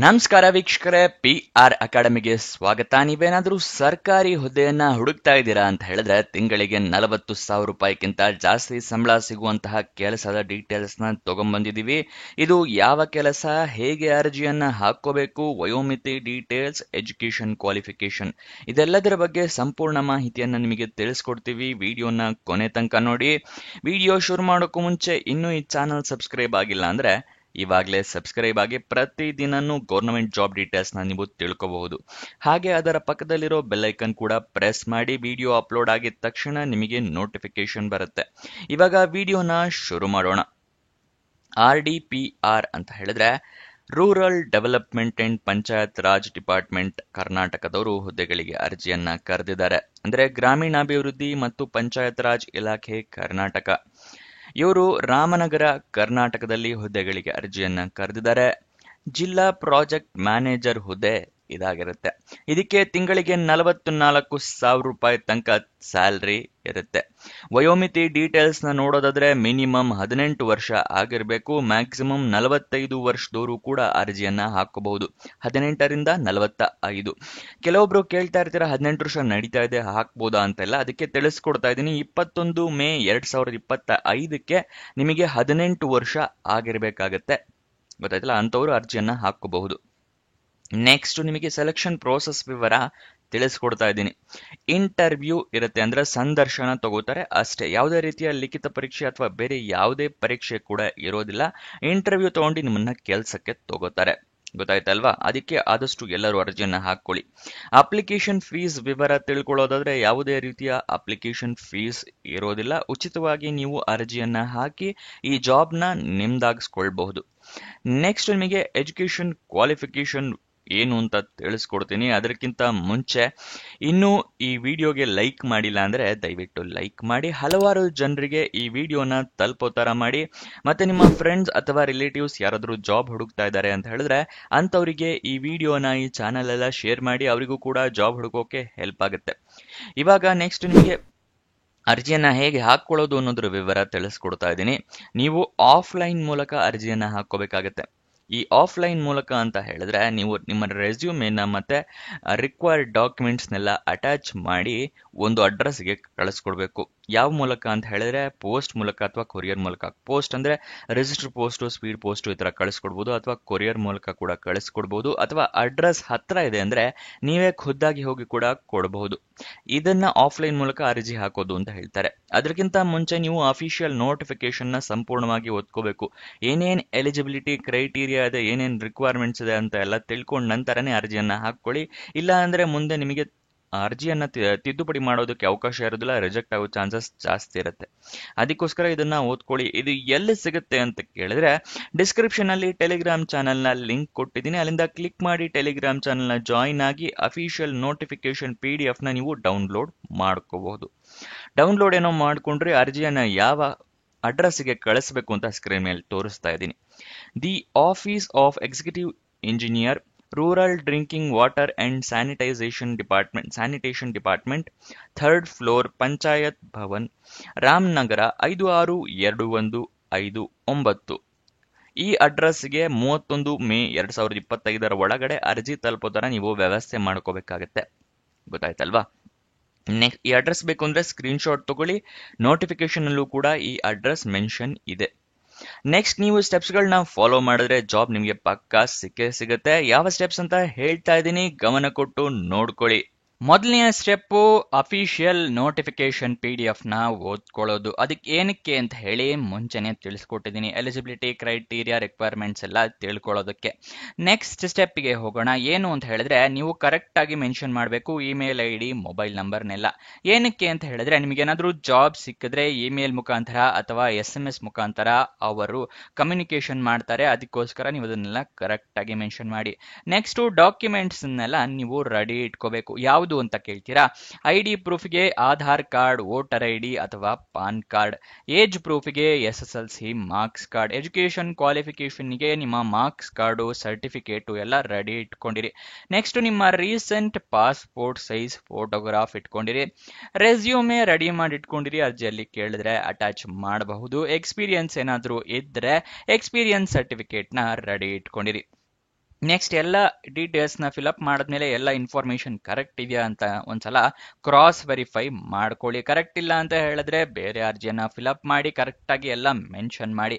ನಮಸ್ಕಾರ ವೀಕ್ಷಕರೇ, PR ಅಕಾಡೆಮಿಗೆ ಸ್ವಾಗತ. ನೀವೇನಾದ್ರೂ ಸರ್ಕಾರಿ ಹುದ್ದೆಯನ್ನ ಹುಡುಕ್ತಾ ಇದ್ದೀರಾ ಅಂತ ಹೇಳಿದ್ರೆ ತಿಂಗಳಿಗೆ 40,000 ರೂಪಾಯಿಗಿಂತ ಜಾಸ್ತಿ ಸಂಬಳ ಸಿಗುವಂತಹ ಕೆಲಸದ ಡೀಟೇಲ್ಸ್ ನ ತಗೊಂಡ್ಬಂದಿದೀವಿ. ಇದು ಯಾವ ಕೆಲಸ, ಹೇಗೆ ಅರ್ಜಿಯನ್ನ ಹಾಕೋಬೇಕು, ವಯೋಮಿತಿ ಡೀಟೇಲ್ಸ್, ಎಜುಕೇಶನ್ ಕ್ವಾಲಿಫಿಕೇಶನ್, ಇದೆಲ್ಲದರ ಬಗ್ಗೆ ಸಂಪೂರ್ಣ ಮಾಹಿತಿಯನ್ನ ನಿಮಗೆ ತಿಳಿಸ್ಕೊಡ್ತೀವಿ. ವಿಡಿಯೋನ ಕೊನೆ ತನಕ ನೋಡಿ. ವಿಡಿಯೋ ಶುರು ಮಾಡೋಕ್ಕೂ ಮುಂಚೆ ಇನ್ನೂ ಈ ಚಾನಲ್ ಸಬ್ಸ್ಕ್ರೈಬ್ ಆಗಿಲ್ಲ ಅಂದ್ರೆ ಇವಾಗಲೇ ಸಬ್ಸ್ಕ್ರೈಬ್ ಆಗಿ ಪ್ರತಿದಿನನೂ ಗೌರ್ಮೆಂಟ್ ಜಾಬ್ ಡೀಟೇಲ್ಸ್ ನ ನೀವು ತಿಳ್ಕೋಬಹುದು. ಹಾಗೆ ಅದರ ಪಕ್ಕದಲ್ಲಿರೋ ಬೆಲ್ ಐಕನ್ ಕೂಡ ಪ್ರೆಸ್ ಮಾಡಿ. ವಿಡಿಯೋ ಅಪ್ಲೋಡ್ ಆಗಿದ ತಕ್ಷಣ ನಿಮಗೆ ನೋಟಿಫಿಕೇಶನ್ ಬರುತ್ತೆ. ಇವಾಗ ವಿಡಿಯೋನ ಶುರು ಮಾಡೋಣ. RDPR ಅಂತ ಹೇಳಿದ್ರೆ rural development and panchayat Raj department ಕರ್ನಾಟಕದವರು ಹುದ್ದೆಗಳಿಗೆ ಅರ್ಜಿಯನ್ನ ಕರೆದಿದ್ದಾರೆ. ಅಂದ್ರೆ ಗ್ರಾಮೀಣಾಭಿವೃದ್ಧಿ ಮತ್ತು ಪಂಚಾಯತ್ ರಾಜ್ ಇಲಾಖೆ ಕರ್ನಾಟಕ ಇವರು ರಾಮನಗರ ಕರ್ನಾಟಕದಲ್ಲಿ ಹುದ್ದೆಗಳಿಗೆ ಅರ್ಜಿಯನ್ನ ಕರೆದಿದ್ದಾರೆ. ಜಿಲ್ಲಾ ಪ್ರಾಜೆಕ್ಟ್ ಮ್ಯಾನೇಜರ್ ಹುದ್ದೆ ಇದಾಗಿರುತ್ತೆ. ಇದಕ್ಕೆ ತಿಂಗಳಿಗೆ 44,000 ರೂಪಾಯಿ ತನಕ ಸ್ಯಾಲ್ರಿ ಇರುತ್ತೆ. ವಯೋಮಿತಿ ಡೀಟೇಲ್ಸ್ ನ ನೋಡೋದಾದ್ರೆ ಮಿನಿಮಮ್ 18 ವರ್ಷ ಆಗಿರ್ಬೇಕು. ಮ್ಯಾಕ್ಸಿಮಮ್ 45 ವರ್ಷದವರು ಕೂಡ ಅರ್ಜಿಯನ್ನ ಹಾಕಬಹುದು. 18ರಿಂದ 45. ಕೆಲವೊಬ್ರು ಕೇಳ್ತಾ ಇರ್ತೀರಾ 18 ವರ್ಷ ನಡೀತಾ ಇದೆ ಹಾಕ್ಬೋದಾ ಅಂತೆಲ್ಲ. ಅದಕ್ಕೆ ತಿಳಿಸ್ಕೊಡ್ತಾ ಇದ್ದೀನಿ. 21 ಮೇ 2025ಕ್ಕೆ ನಿಮಗೆ 18 ವರ್ಷ ಆಗಿರ್ಬೇಕಾಗತ್ತೆ. ಗೊತ್ತಾಯ್ತಲ್ಲ, ಅಂತವರು ಅರ್ಜಿಯನ್ನ ಹಾಕಬಹುದು. ನೆಕ್ಸ್ಟ್ ನಿಮಗೆ ಸೆಲೆಕ್ಷನ್ ಪ್ರೋಸೆಸ್ ವಿವರ ತಿಳಿಸ್ಕೊಡ್ತಾ ಇದ್ದೀನಿ. ಇಂಟರ್ವ್ಯೂ ಇರುತ್ತೆ, ಅಂದ್ರೆ ಸಂದರ್ಶನ ತಗೋತಾರೆ ಅಷ್ಟೇ. ಯಾವುದೇ ರೀತಿಯ ಲಿಖಿತ ಪರೀಕ್ಷೆ ಅಥವಾ ಬೇರೆ ಯಾವುದೇ ಪರೀಕ್ಷೆ ಕೂಡ ಇರೋದಿಲ್ಲ. ಇಂಟರ್ವ್ಯೂ ತಗೊಂಡು ನಿಮ್ಮನ್ನ ಕೆಲಸಕ್ಕೆ ತಗೋತಾರೆ. ಗೊತ್ತಾಯ್ತಲ್ವಾ? ಅದಕ್ಕೆ ಆದಷ್ಟು ಎಲ್ಲರೂ ಅರ್ಜಿಯನ್ನ ಹಾಕೊಳ್ಳಿ. ಅಪ್ಲಿಕೇಶನ್ ಫೀಸ್ ವಿವರ ತಿಳ್ಕೊಳ್ಳೋದಾದ್ರೆ ಯಾವುದೇ ರೀತಿಯ ಅಪ್ಲಿಕೇಶನ್ ಫೀಸ್ ಇರೋದಿಲ್ಲ. ಉಚಿತವಾಗಿ ನೀವು ಅರ್ಜಿಯನ್ನ ಹಾಕಿ ಈ ಜಾಬ್ನ ನಿಮ್ದಾಗಿಸ್ಕೊಳ್ಬಹುದು. ನೆಕ್ಸ್ಟ್ ನಿಮಗೆ ಎಜುಕೇಶನ್ ಕ್ವಾಲಿಫಿಕೇಶನ್ ಏನು ಅಂತ ತಿಳಿಸ್ಕೊಡ್ತೀನಿ. ಅದಕ್ಕಿಂತ ಮುಂಚೆ ಇನ್ನೂ ಈ ವಿಡಿಯೋಗೆ ಲೈಕ್ ಮಾಡಿಲ್ಲ ಅಂದ್ರೆ ದಯವಿಟ್ಟು ಲೈಕ್ ಮಾಡಿ. ಹಲವಾರು ಜನರಿಗೆ ಈ ವಿಡಿಯೋನ ತಲುಪೋ ತರ ಮಾಡಿ. ಮತ್ತೆ ನಿಮ್ಮ ಫ್ರೆಂಡ್ಸ್ ಅಥವಾ ರಿಲೇಟಿವ್ಸ್ ಯಾರಾದ್ರೂ ಜಾಬ್ ಹುಡುಕ್ತಾ ಇದ್ದಾರೆ ಅಂತ ಹೇಳಿದ್ರೆ ಅಂತವರಿಗೆ ಈ ವಿಡಿಯೋನ, ಈ ಚಾನೆಲ್ ಎಲ್ಲ ಶೇರ್ ಮಾಡಿ. ಅವರಿಗೂ ಕೂಡ ಜಾಬ್ ಹುಡುಕೋಕೆ ಹೆಲ್ಪ್ ಆಗುತ್ತೆ. ಇವಾಗ ನೆಕ್ಸ್ಟ್ ನಿಮಗೆ ಅರ್ಜಿಯನ್ನ ಹೇಗೆ ಹಾಕೊಳ್ಳೋದು ಅನ್ನೋದ್ರ ವಿವರ ತಿಳಿಸ್ಕೊಡ್ತಾ ಇದ್ದೀನಿ. ನೀವು ಆಫ್ಲೈನ್ ಮೂಲಕ ಅರ್ಜಿಯನ್ನ ಹಾಕೋಬೇಕಾಗತ್ತೆ. ಈ ಆಫ್ಲೈನ್ ಮೂಲಕ ಅಂತ ಹೇಳಿದ್ರೆ ನೀವು ನಿಮ್ಮ ರೆಸ್ಯೂಮೇನ ಮತ್ತೆ ರಿಕ್ವೈರ್ಡ್ ಡಾಕ್ಯುಮೆಂಟ್ಸ್ನೆಲ್ಲ ಅಟ್ಯಾಚ್ ಮಾಡಿ ಒಂದು ಅಡ್ರೆಸ್ಗೆ ಕಳಿಸ್ಕೊಡ್ಬೇಕು. ಯಾವ ಮೂಲಕ ಅಂತ ಹೇಳಿದ್ರೆ ಪೋಸ್ಟ್ ಮೂಲಕ ಅಥವಾ ಕೊರಿಯರ್ ಮೂಲಕ. ಪೋಸ್ಟ್ ಅಂದ್ರೆ ರಿಜಿಸ್ಟರ್ ಪೋಸ್ಟ್, ಸ್ಪೀಡ್ ಪೋಸ್ಟ್ ಈ ತರ ಕಳಿಸ್ಕೊಡ್ಬೋದು, ಅಥವಾ ಕೊರಿಯರ್ ಮೂಲಕ ಕೂಡ ಕಳಿಸ್ಕೊಡ್ಬೋದು, ಅಥವಾ ಅಡ್ರೆಸ್ ಹತ್ರ ಇದೆ ಅಂದ್ರೆ ನೀವೇ ಖುದ್ದಾಗಿ ಹೋಗಿ ಕೂಡ ಕೊಡಬಹುದು. ಇದನ್ನ ಆಫ್ಲೈನ್ ಮೂಲಕ ಅರ್ಜಿ ಹಾಕೋದು ಅಂತ ಹೇಳ್ತಾರೆ. ಅದಕ್ಕಿಂತ ಮುಂಚೆ ನೀವು ಅಫಿಷಿಯಲ್ ನೋಟಿಫಿಕೇಶನ್ ನ ಸಂಪೂರ್ಣವಾಗಿ ಓದ್ಕೋಬೇಕು. ಏನೇನ್ ಎಲಿಜಿಬಿಲಿಟಿ ಕ್ರೈಟೀರಿಯಾ ಇದೆ, ಏನೇನ್ ರಿಕ್ವೈರ್ಮೆಂಟ್ಸ್ ಇದೆ ಅಂತ ಎಲ್ಲ ತಿಳ್ಕೊಂಡ ನಂತರನೇ ಅರ್ಜಿಯನ್ನ ಹಾಕೊಳ್ಳಿ. ಇಲ್ಲ ಅಂದ್ರೆ ಮುಂದೆ ನಿಮಗೆ ಅರ್ಜಿಯನ್ನ ತಿದ್ದುಪಡಿ ಮಾಡೋದಕ್ಕೆ ಅವಕಾಶ ಇರೋದಿಲ್ಲ, ರಿಜೆಕ್ಟ್ ಆಗೋ ಚಾನ್ಸಸ್ ಜಾಸ್ತಿ ಇರುತ್ತೆ. ಅದಕ್ಕೋಸ್ಕರ ಇದನ್ನ ಓದ್ಕೊಳ್ಳಿ. ಇದು ಎಲ್ಲಿ ಸಿಗುತ್ತೆ ಅಂತ ಕೇಳಿದ್ರೆ ಡಿಸ್ಕ್ರಿಪ್ಷನ್ ಅಲ್ಲಿ ಟೆಲಿಗ್ರಾಮ್ ಚಾನೆಲ್ ನ ಲಿಂಕ್ ಕೊಟ್ಟಿದ್ದೀನಿ. ಅಲ್ಲಿಂದ ಕ್ಲಿಕ್ ಮಾಡಿ ಟೆಲಿಗ್ರಾಮ್ ಚಾನೆಲ್ ನ ಜಾಯಿನ್ ಆಗಿ ಅಫಿಷಿಯಲ್ ನೋಟಿಫಿಕೇಶನ್ PDF ನ ನೀವು ಡೌನ್ಲೋಡ್ ಮಾಡ್ಕೋಬಹುದು. ಡೌನ್ಲೋಡ್ ಏನೋ ಮಾಡ್ಕೊಂಡ್ರೆ ಅರ್ಜಿಯನ್ನ ಯಾವ ಅಡ್ರೆಸ್ಗೆ ಕಳಿಸಬೇಕು ಅಂತ ಸ್ಕ್ರೀನ್ ಮೇಲೆ ತೋರಿಸ್ತಾ ಇದ್ದೀನಿ. The office of executive engineer, rural drinking water and sanitisation department, 3rd floor, panchayat Bhavan, Ramanagara 562159. ಈ ಅಡ್ರೆಸ್ಗೆ 31 ಮೇ 2025 ಒಳಗಡೆ ಅರ್ಜಿ ತಲುಪೋ ತರ ನೀವು ವ್ಯವಸ್ಥೆ ಮಾಡ್ಕೋಬೇಕಾಗತ್ತೆ. ಗೊತ್ತಾಯ್ತಲ್ವಾ? ನೆಕ್ಸ್ಟ್ ಈ ಅಡ್ರೆಸ್ ಬೇಕು ಅಂದ್ರೆ ಸ್ಕ್ರೀನ್ ಶಾಟ್ ತಗೊಳ್ಳಿ. ನೋಟಿಫಿಕೇಶನ್ ಅಲ್ಲೂ ಕೂಡ ಈ ಅಡ್ರೆಸ್ ಮೆನ್ಷನ್ ಇದೆ. ನೆಕ್ಸ್ಟ್ ನೀವು ಸ್ಟೆಪ್ಸ್ ಗಳನ್ನ ಫಾಲೋ ಮಾಡಿದ್ರೆ ಜಾಬ್ ನಿಮಗೆ ಪಕ್ಕಾ ಸಿಗುತ್ತೆ. ಯಾವ ಸ್ಟೆಪ್ಸ್ ಅಂತ ಹೇಳ್ತಾ ಇದ್ದೀನಿ, ಗಮನ ಕೊಟ್ಟು ನೋಡ್ಕೊಳ್ಳಿ. ಮೊದಲನೆಯ ಸ್ಟೆಪ್ ಅಫಿಷಿಯಲ್ ನೋಟಿಫಿಕೇಶನ್ PDF ನ ಓದ್ಕೊಳ್ಳೋದು. ಅದಕ್ಕೆ ಏನಕ್ಕೆ ಅಂತ ಹೇಳಿ ಮುಂಚೆನೆ ತಿಳಿಸ್ಕೊಟ್ಟಿದ್ದೀನಿ. ಎಲಿಜಿಬಿಲಿಟಿ ಕ್ರೈಟೀರಿಯಾ ರಿಕ್ವೈರ್ಮೆಂಟ್ಸ್ ಎಲ್ಲ ತಿಳ್ಕೊಳ್ಳೋದಕ್ಕೆ. ನೆಕ್ಸ್ಟ್ ಸ್ಟೆಪ್ಗೆ ಹೋಗೋಣ. ಏನು ಅಂತ ಹೇಳಿದ್ರೆ ನೀವು ಕರೆಕ್ಟ್ ಆಗಿ ಮೆನ್ಷನ್ ಮಾಡಬೇಕು ಇಮೇಲ್ ID, ಮೊಬೈಲ್ ನಂಬರ್ನೆಲ್ಲ. ಏನಕ್ಕೆ ಅಂತ ಹೇಳಿದ್ರೆ ನಿಮಗೇನಾದ್ರೂ ಜಾಬ್ ಸಿಕ್ಕಿದ್ರೆ ಇಮೇಲ್ ಮುಖಾಂತರ ಅಥವಾ SMS ಮುಖಾಂತರ ಅವರು ಕಮ್ಯುನಿಕೇಶನ್ ಮಾಡ್ತಾರೆ. ಅದಕ್ಕೋಸ್ಕರ ನೀವು ಅದನ್ನೆಲ್ಲ ಕರೆಕ್ಟ್ ಆಗಿ ಮೆನ್ಷನ್ ಮಾಡಿ. ನೆಕ್ಸ್ಟ್ ಡಾಕ್ಯುಮೆಂಟ್ಸ್ ನೀವು ರೆಡಿ ಇಟ್ಕೋಬೇಕು. ಯಾವುದು ಅಂತ ಕೇಳ್ತೀರಾ? ID ಪ್ರೂಫ್ಗೆ ಆಧಾರ್ ಕಾರ್ಡ್, ವೋಟರ್ ID ಅಥವಾ ಪಾನ್ ಕಾರ್ಡ್. ಏಜ್ ಪ್ರೂಫ್ಗೆ SSLC ಮಾರ್ಕ್ಸ್ ಕಾರ್ಡ್. ಎಜುಕೇಶನ್ ಕ್ವಾಲಿಫಿಕೇಶನ್ಗೆ ನಿಮ್ಮ ಮಾರ್ಕ್ಸ್ ಕಾರ್ಡು, ಸರ್ಟಿಫಿಕೇಟು ಎಲ್ಲ ರೆಡಿ ಇಟ್ಕೊಂಡಿರಿ. ನೆಕ್ಸ್ಟ್ ನಿಮ್ಮ ರೀಸೆಂಟ್ ಪಾಸ್ಪೋರ್ಟ್ ಸೈಜ್ ಫೋಟೋಗ್ರಾಫ್ ಇಟ್ಕೊಂಡಿರಿ. ರೆಸ್ಯೂಮೆ ರೆಡಿ ಮಾಡಿ ಇಟ್ಕೊಂಡಿರಿ. ಅರ್ಜಿಯಲ್ಲಿ ಕೇಳಿದ್ರೆ ಅಟ್ಯಾಚ್ ಮಾಡಬಹುದು. ಎಕ್ಸ್ಪೀರಿಯನ್ಸ್ ಏನಾದರೂ ಇದ್ರೆ ಎಕ್ಸ್ಪೀರಿಯನ್ಸ್ ಸರ್ಟಿಫಿಕೇಟ್ ನ ರೆಡಿ ಇಟ್ಕೊಂಡಿರಿ. ನೆಕ್ಸ್ಟ್ ಎಲ್ಲ ಡೀಟೇಲ್ಸ್ನ ಫಿಲಪ್ ಮಾಡಿದ್ಮೇಲೆ ಎಲ್ಲ ಇನ್ಫಾರ್ಮೇಶನ್ ಕರೆಕ್ಟ್ ಇದೆಯಾ ಅಂತ ಒಂದ್ಸಲ ಕ್ರಾಸ್ ವೆರಿಫೈ ಮಾಡ್ಕೊಳ್ಳಿ. ಕರೆಕ್ಟ್ ಇಲ್ಲ ಅಂತ ಹೇಳಿದ್ರೆ ಬೇರೆ ಅರ್ಜಿಯನ್ನ ಫಿಲಪ್ ಮಾಡಿ ಕರೆಕ್ಟಾಗಿ ಎಲ್ಲ ಮೆನ್ಷನ್ ಮಾಡಿ.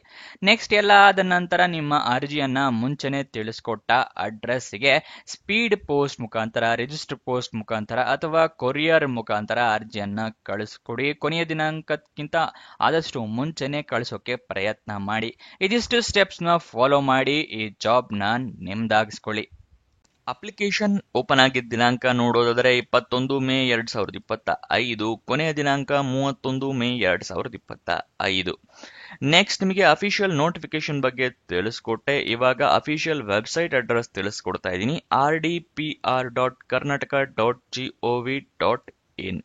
ನೆಕ್ಸ್ಟ್ ಎಲ್ಲ ಆದ ನಂತರ ನಿಮ್ಮ ಅರ್ಜಿಯನ್ನ ಮುಂಚೆನೆ ತಿಳಿಸ್ಕೊಟ್ಟ ಅಡ್ರೆಸ್ಗೆ ಸ್ಪೀಡ್ ಪೋಸ್ಟ್ ಮುಖಾಂತರ, ರಿಜಿಸ್ಟರ್ ಪೋಸ್ಟ್ ಮುಖಾಂತರ ಅಥವಾ ಕೊರಿಯರ್ ಮುಖಾಂತರ ಅರ್ಜಿಯನ್ನ ಕಳಿಸ್ಕೊಡಿ. ಕೊನೆಯ ದಿನಾಂಕಕ್ಕಿಂತ ಆದಷ್ಟು ಮುಂಚೆನೆ ಕಳಿಸೋಕೆ ಪ್ರಯತ್ನ ಮಾಡಿ. ಇದಿಷ್ಟು ಸ್ಟೆಪ್ಸ್ನ ಫಾಲೋ ಮಾಡಿ ಈ ಜಾಬ್ನ ನಿಮ್ದಾಗಿಸ್ಕೊಳ್ಳಿ. ಅಪ್ಲಿಕೇಶನ್ ಓಪನ್ ಆಗಿದ್ದ ದಿನಾಂಕ ನೋಡೋದಾದ್ರೆ 21 ಮೇ 2025, ಕೊನೆಯ ದಿನಾಂಕ 31 ಮೇ 2025. ನೆಕ್ಸ್ಟ್ ನಿಮಗೆ ಅಫಿಷಿಯಲ್ ನೋಟಿಫಿಕೇಶನ್ ಬಗ್ಗೆ ತಿಳಿಸ್ಕೊಟ್ಟೆ. ಇವಾಗ ಅಫಿಷಿಯಲ್ ವೆಬ್ಸೈಟ್ ಅಡ್ರೆಸ್ ತಿಳಿಸ್ಕೊಡ್ತಾ ಇದ್ದೀನಿ. rdpr.karnataka.gov.in.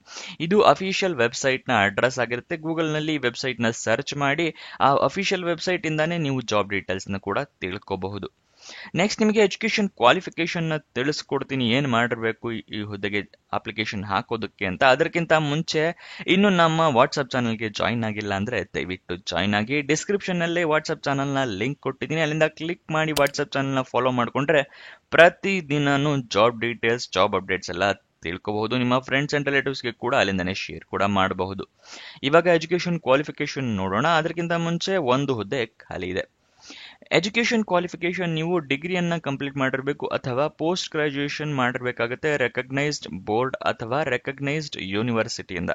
ಇದು ಅಫಿಷಿಯಲ್ ವೆಬ್ಸೈಟ್ ನ ಅಡ್ರೆಸ್ ಆಗಿರುತ್ತೆ. ಗೂಗಲ್ ನಲ್ಲಿ ವೆಬ್ಸೈಟ್ ನ ಸರ್ಚ್ ಮಾಡಿ ಆ ಅಫಿಷಿಯಲ್ ವೆಬ್ಸೈಟ್ ಇಂದಾನೇ ನೀವು ಜಾಬ್ ಡೀಟೇಲ್ಸ್ ನ ಕೂಡ ತಿಳ್ಕೋಬಹುದು. ನೆಕ್ಸ್ಟ್ ನಿಮಗೆ ಎಜುಕೇಶನ್ ಕ್ವಾಲಿಫಿಕೇಶನ್ ನ ತಿಳಿಸ್ಕೊಡ್ತೀನಿ, ಏನ್ ಮಾಡಿರ್ಬೇಕು ಈ ಹುದ್ದೆಗೆ ಅಪ್ಲಿಕೇಶನ್ ಹಾಕೋದಕ್ಕೆ ಅಂತ. ಅದಕ್ಕಿಂತ ಮುಂಚೆ ಇನ್ನು ನಮ್ಮ ವಾಟ್ಸ್ಆಪ್ ಚಾನಲ್ಗೆ ಜಾಯಿನ್ ಆಗಿಲ್ಲ ಅಂದ್ರೆ ದಯವಿಟ್ಟು ಜಾಯಿನ್ ಆಗಿ. ಡಿಸ್ಕ್ರಿಪ್ಷನ್ ನಲ್ಲಿ ವಾಟ್ಸ್ಆಪ್ ಚಾನಲ್ ನ ಲಿಂಕ್ ಕೊಟ್ಟಿದ್ದೀನಿ, ಅಲ್ಲಿಂದ ಕ್ಲಿಕ್ ಮಾಡಿ ವಾಟ್ಸ್ಆಪ್ ಚಾನಲ್ ನ ಫಾಲೋ ಮಾಡ್ಕೊಂಡ್ರೆ ಪ್ರತಿ ದಿನಾನು ಜಾಬ್ ಡೀಟೇಲ್ಸ್, ಜಾಬ್ ಅಪ್ಡೇಟ್ಸ್ ಎಲ್ಲ ತಿಳ್ಕೋಬಹುದು. ನಿಮ್ಮ ಫ್ರೆಂಡ್ಸ್ ಅಂಡ್ ರಿಲೇಟಿವ್ಸ್ಗೆ ಕೂಡ ಅಲ್ಲಿಂದನೇ ಶೇರ್ ಕೂಡ ಮಾಡಬಹುದು. ಇವಾಗ ಎಜುಕೇಶನ್ ಕ್ವಾಲಿಫಿಕೇಶನ್ ನೋಡೋಣ. ಅದಕ್ಕಿಂತ ಮುಂಚೆ ಒಂದು ಹುದ್ದೆ ಖಾಲಿ ಇದೆ. ಎಜುಕೇಶನ್ ಕ್ವಾಲಿಫಿಕೇಶನ್ ನೀವು ಡಿಗ್ರಿಯನ್ನ ಕಂಪ್ಲೀಟ್ ಮಾಡಿರಬೇಕು ಅಥವಾ ಪೋಸ್ಟ್ ಗ್ರಾಜುಯೇಷನ್ ಮಾಡಿರ್ಬೇಕಾಗುತ್ತೆ ರೆಕಗ್ನೈಸ್ಡ್ ಬೋರ್ಡ್ ಅಥವಾ ರೆಕಗ್ನೈಸ್ಡ್ ಯೂನಿವರ್ಸಿಟಿಯಿಂದ.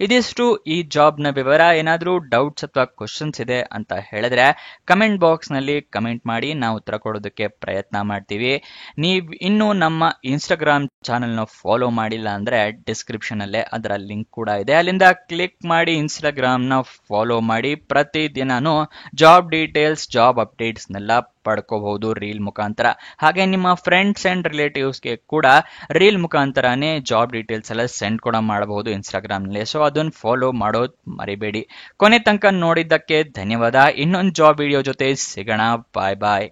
ಇದಿಷ್ಟು ಈ ಜಾಬ್ನ ವಿವರ. ಏನಾದರೂ ಡೌಟ್ಸ್ ಅಥವಾ ಕ್ವಶನ್ಸ್ ಇದೆ ಅಂತ ಹೇಳಿದ್ರೆ ಕಮೆಂಟ್ ಬಾಕ್ಸ್ ನಲ್ಲಿ ಕಮೆಂಟ್ ಮಾಡಿ, ನಾವು ಉತ್ತರ ಕೊಡೋದಕ್ಕೆ ಪ್ರಯತ್ನ ಮಾಡ್ತೀವಿ. ನೀವು ಇನ್ನೂ ನಮ್ಮ ಇನ್ಸ್ಟಾಗ್ರಾಮ್ ಚಾನೆಲ್ನ ಫಾಲೋ ಮಾಡಿಲ್ಲ ಅಂದ್ರೆ ಡಿಸ್ಕ್ರಿಪ್ಷನ್ ಅಲ್ಲೇ ಅದರ ಲಿಂಕ್ ಕೂಡ ಇದೆ, ಅಲ್ಲಿಂದ ಕ್ಲಿಕ್ ಮಾಡಿ ಇನ್ಸ್ಟಾಗ್ರಾಮ್ನ ಫಾಲೋ ಮಾಡಿ. ಪ್ರತಿ ದಿನಾನು ಜಾಬ್ ಡೀಟೇಲ್ಸ್, ಜಾಬ್ ಅಪ್ಡೇಟ್ಸ್ನೆಲ್ಲ ಪಡ್ಕೋಬಹುದು ರೀಲ್ ಮುಖಾಂತರ. ಹಾಗೆ ನಿಮ್ಮ ಫ್ರೆಂಡ್ಸ್ ಅಂಡ್ ರಿಲೇಟಿವ್ಸ್ಗೆ ಕೂಡ ರೀಲ್ ಮುಖಾಂತರನೇ ಜಾಬ್ ಡೀಟೇಲ್ಸ್ ಎಲ್ಲ ಸೆಂಡ್ ಕೂಡ ಮಾಡಬಹುದು ಇನ್ಸ್ಟಾಗ್ರಾಮ್ನಲ್ಲಿ. ಸೊ ಅದನ್ನ ಫಾಲೋ ಮಾಡೋದು ಮರಿಬೇಡಿ. ಕೊನೆ ತನಕ ನೋಡಿದ್ದಕ್ಕೆ ಧನ್ಯವಾದ. ಇನ್ನೊಂದು ಜಾಬ್ ವಿಡಿಯೋ ಜೊತೆ ಸಿಗೋಣ. ಬಾಯ್ ಬಾಯ್.